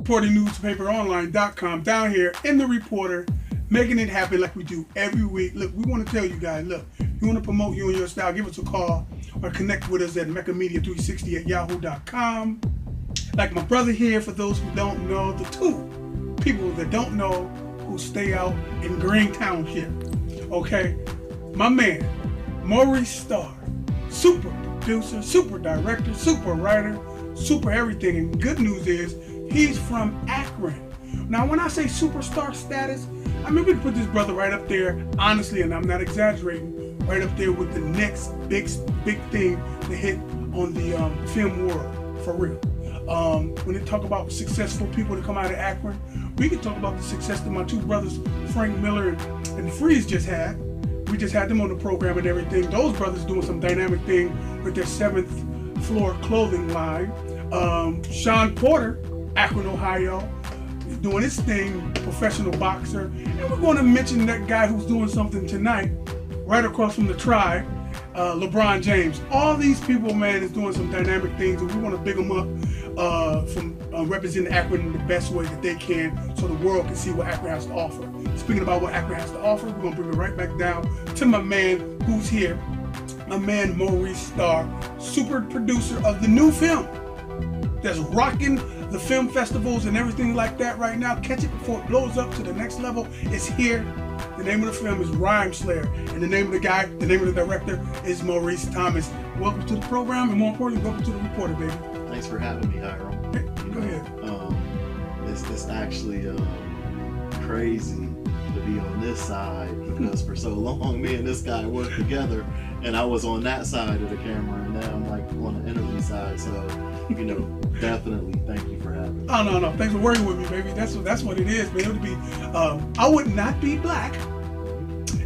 reporternewspaperonline.com down here in the Reporter, making it happen like we do every week. Look, we want to tell you guys, look, you want to promote you and your style, give us a call or connect with us at meccamedia360 at yahoo.com. Like my brother here, for those who don't know, the two people that don't know who stay out in Green Township. Okay, my man, Maurice Starr, super producer, super director, super writer, super everything. And good news is, he's from Akron. Now, when I say superstar status, I mean, we can put this brother right up there, honestly, and I'm not exaggerating, right up there with the next big thing to hit on the film world, for real. When they talk about successful people that come out of Akron, we can talk about the success that my two brothers, Frank Miller and Freeze, just had. We just had them on the program and everything. Those brothers doing some dynamic thing with their 7th Floor clothing line. Sean Porter, Akron, Ohio, is doing his thing, professional boxer. And we're going to mention that guy who's doing something tonight, right across from the Tribe, LeBron James. All these people, man, is doing some dynamic things, and we want to big them up from representing Akron in the best way that they can, so the world can see what Akron has to offer. Speaking about what Akron has to offer, we're going to bring it right back down to my man who's here, my man Maurice Starr, super producer of the new film that's rocking the film festivals and everything like that right now. Catch it before it blows up to the next level. It's here. The name of the film is Rhyme Slaya, and the name of the guy, the name of the director is Maurice Thomas. Welcome to the program, and more importantly, welcome to the Reporter, baby. Thanks for having me, Hiram. Hey, go ahead. It's actually crazy to be on this side, because for so long me and this guy worked together, and I was on that side of the camera, and now I'm like on the interview side. So, definitely thank you for having me. Oh, no. Thanks for working with me, baby. That's what it is, man. It would be, I would not be black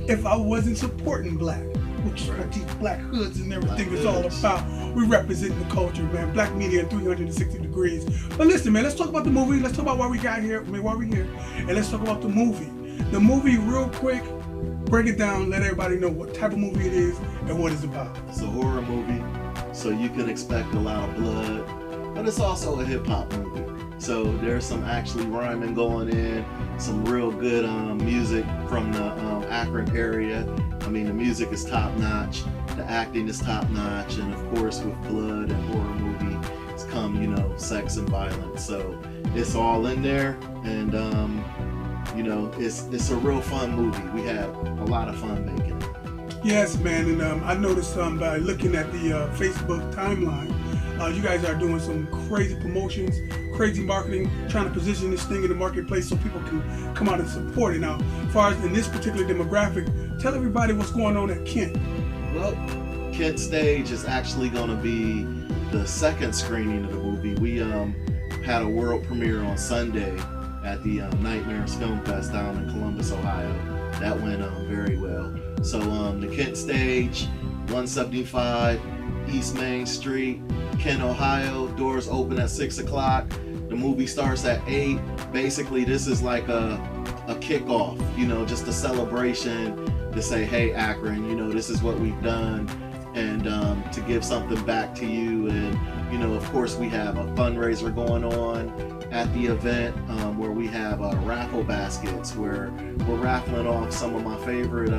if I wasn't supporting black, which is what these black hoods and everything is all about. We represent the culture, man. Black media in 360 degrees. But listen, man, let's talk about the movie. Let's talk about why we got here, why we're here. And let's talk about the movie. The movie, real quick, break it down, let everybody know what type of movie it is and what it's about. It's a horror movie, so you can expect a lot of blood, but it's also a hip-hop movie. So there's some actually rhyming going in, some real good music from the Akron area. I mean, the music is top-notch, the acting is top-notch, and of course with blood and horror movie, it's come, sex and violence. So it's all in there, and it's a real fun movie. We had a lot of fun making it. Yes, man, and I noticed by looking at the Facebook timeline, you guys are doing some crazy promotions, crazy marketing, trying to position this thing in the marketplace so people can come out and support it. Now, as far as in this particular demographic, tell everybody what's going on at Kent. Well, Kent Stage is actually going to be the second screening of the movie. We had a world premiere on Sunday at the Nightmares Film Fest down in Columbus, Ohio. That went very well. So the Kent Stage, 175 East Main Street, Kent, Ohio. Doors open at 6 o'clock. The movie starts at 8. Basically, this is like a kickoff, just a celebration to say, hey, Akron, this is what we've done, and to give something back to you. And, of course, we have a fundraiser going on at the event where we have raffle baskets where we're raffling off some of my favorite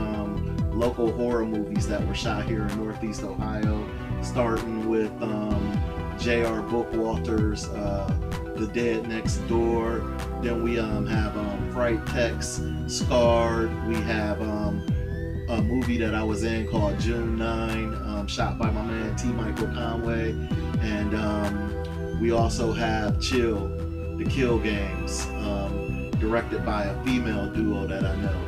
local horror movies that were shot here in Northeast Ohio, starting with J.R. Bookwalter's The Dead Next Door. Then we have Fright Text, Scarred. We have a movie that I was in called June 9, shot by my man T. Michael Conway. And we also have Chill, The Kill Games, directed by a female duo that I know.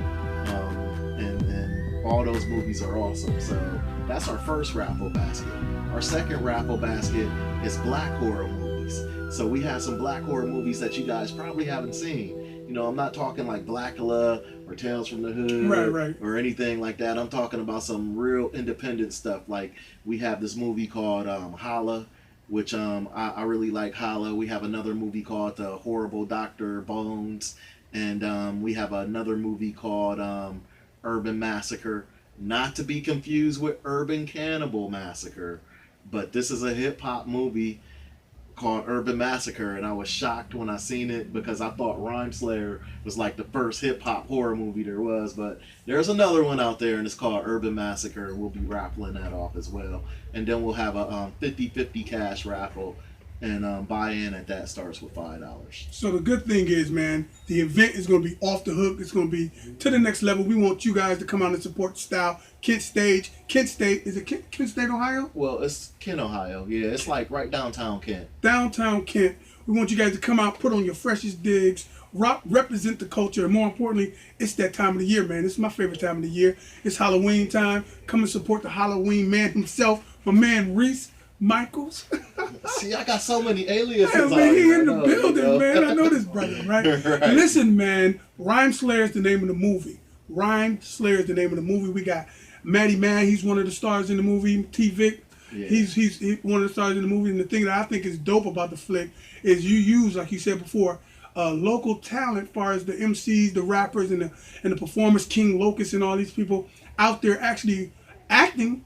And all those movies are awesome. So that's our first raffle basket. Our second raffle basket is black horror movies. So we have some black horror movies that you guys probably haven't seen. I'm not talking like Blackula or Tales from the Hood right. or anything like that. I'm talking about some real independent stuff. Like we have this movie called Holla, which I really like Holla. We have another movie called The Horrible Dr. Bones. And we have another movie called Urban Massacre. Not to be confused with Urban Cannibal Massacre. But this is a hip-hop movie called Urban Massacre, and I was shocked when I seen it because I thought Rhyme Slayer was like the first hip hop horror movie there was, but there's another one out there and it's called Urban Massacre. We'll be raffling that off as well, and then we'll have a 50-50 cash raffle, and buy-in at that starts with $5. So the good thing is, man, the event is going to be off the hook. It's going to be to the next level. We want you guys to come out and support the style. Kent State, is it Kent State, Ohio? Well, it's Kent, Ohio. Yeah, it's like right downtown Kent. Downtown Kent. We want you guys to come out, put on your freshest digs, represent the culture, and more importantly, it's that time of the year, man. It's my favorite time of the year. It's Halloween time. Come and support the Halloween man himself, my man Reese Michaels. See, I got so many aliases. Yeah, man, he in the building, man. I know this brother, right? Right. Listen, man, Rhyme Slaya is the name of the movie. Rhyme Slaya is the name of the movie. We got Matty Man. He's one of the stars in the movie. T. Vic. Yeah. He's one of the stars in the movie. And the thing that I think is dope about the flick is you use, like you said before, local talent, as far as the MCs, the rappers, and the performers, King Locust, and all these people out there actually acting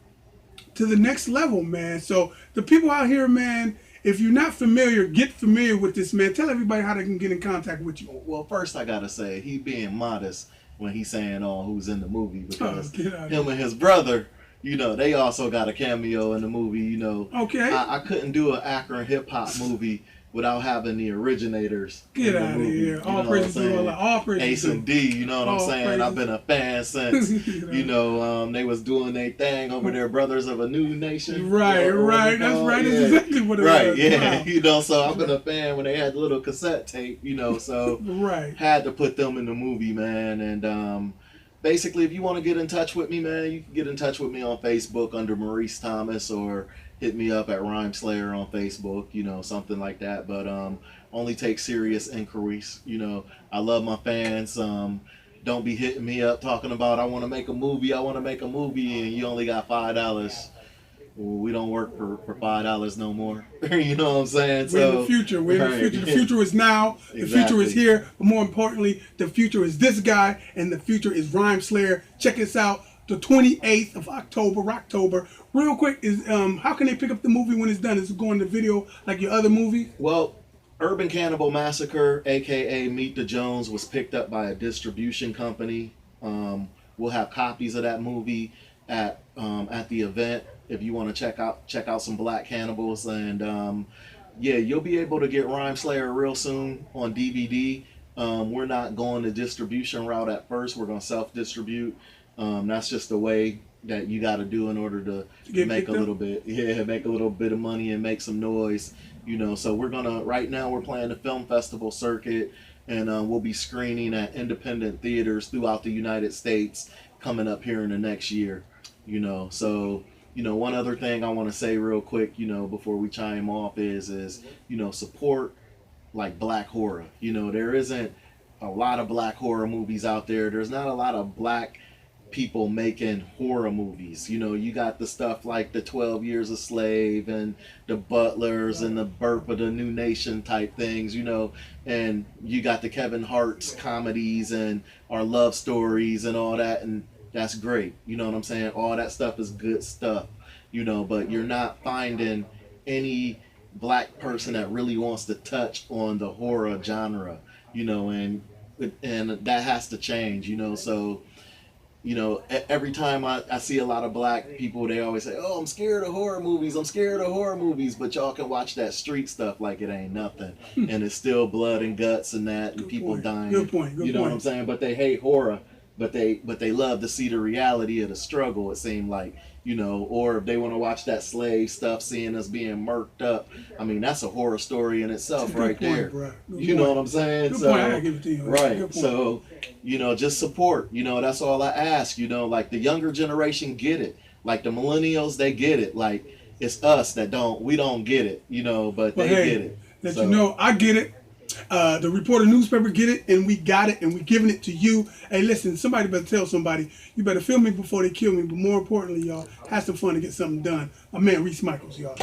to the next level, man. So the people out here, man, if you're not familiar, get familiar with this, man. Tell everybody how they can get in contact with you. Well, first I gotta say, he being modest when he's saying who's in the movie, because him and his brother, you know, they also got a cameo in the movie, you know. Okay. I couldn't do an Akron hip-hop movie without having the originators. Get out of here. All praise to all praise. Ace and D, you know what I'm saying? Praises. I've been a fan since, you know, they was doing their thing over there, Brothers of a New Nation. Right, right. That's right. Yeah. That's exactly what it right, was. yeah. Wow. You know, so I've been a fan when they had the little cassette tape, you know, so right. had to put them in the movie, man. And basically, if you want to get in touch with me, man, you can get in touch with me on Facebook under Maurice Thomas, or hit me up at Rhyme Slaya on Facebook, you know, something like that. But only take serious inquiries. You know, I love my fans. Don't be hitting me up talking about I want to make a movie, and you only got $5. Well, we don't work for $5 no more. You know what I'm saying? We're in the future. We're in the future. The future is now. The future is here. But more importantly, the future is this guy, and the future is Rhyme Slaya. Check us out. The 28th of October. Real quick, is how can they pick up the movie when it's done? Is it going to video like your other movie? Well, Urban Cannibal Massacre, aka Meet the Jones, was picked up by a distribution company. We'll have copies of that movie at the event if you want to check out some black cannibals. And yeah, you'll be able to get Rhyme Slaya real soon on DVD. We're not going the distribution route at first. We're going to self-distribute. That's just the way that you got to do in order to make a little bit, make a little bit of money and make some noise, you know. So right now we're playing the film festival circuit, and we'll be screening at independent theaters throughout the United States coming up here in the next year, you know. So, you know, one other thing I want to say real quick, you know, before we chime off is, you know, support like black horror. You know, there isn't a lot of black horror movies out there. There's not a lot of black people making horror movies. You know, you got the stuff like the 12 Years a Slave and the Butlers and the Birth of the New Nation type things, you know, and you got the Kevin Hart's comedies and our love stories and all that, and that's great. You know what I'm saying? All that stuff is good stuff, you know, but you're not finding any black person that really wants to touch on the horror genre, you know, and that has to change, you know. So, you know, every time I see a lot of black people, they always say, "Oh, I'm scared of horror movies. I'm scared of horror movies." But y'all can watch that street stuff like it ain't nothing, and it's still blood and guts and that, and people dying. Good point. You know what I'm saying? But they hate horror, but they love to see the reality of the struggle. It seemed like, you know, or if they want to watch that slave stuff, seeing us being murked up. I mean, that's a horror story in itself, right there. You know what I'm saying? Good point. I gotta give it to you. Right. So, you know, just support. You know, that's all I ask. You know, like the younger generation get it. Like the millennials, they get it. Like it's us that we don't get it. You know, but they get it. Let you know, I get it. The Reporter newspaper get it, and we got it, and we giving it to you. Hey, listen, somebody better tell somebody. You better film me before they kill me. But more importantly, y'all, have some fun to get something done. My man Reese Michaels, y'all.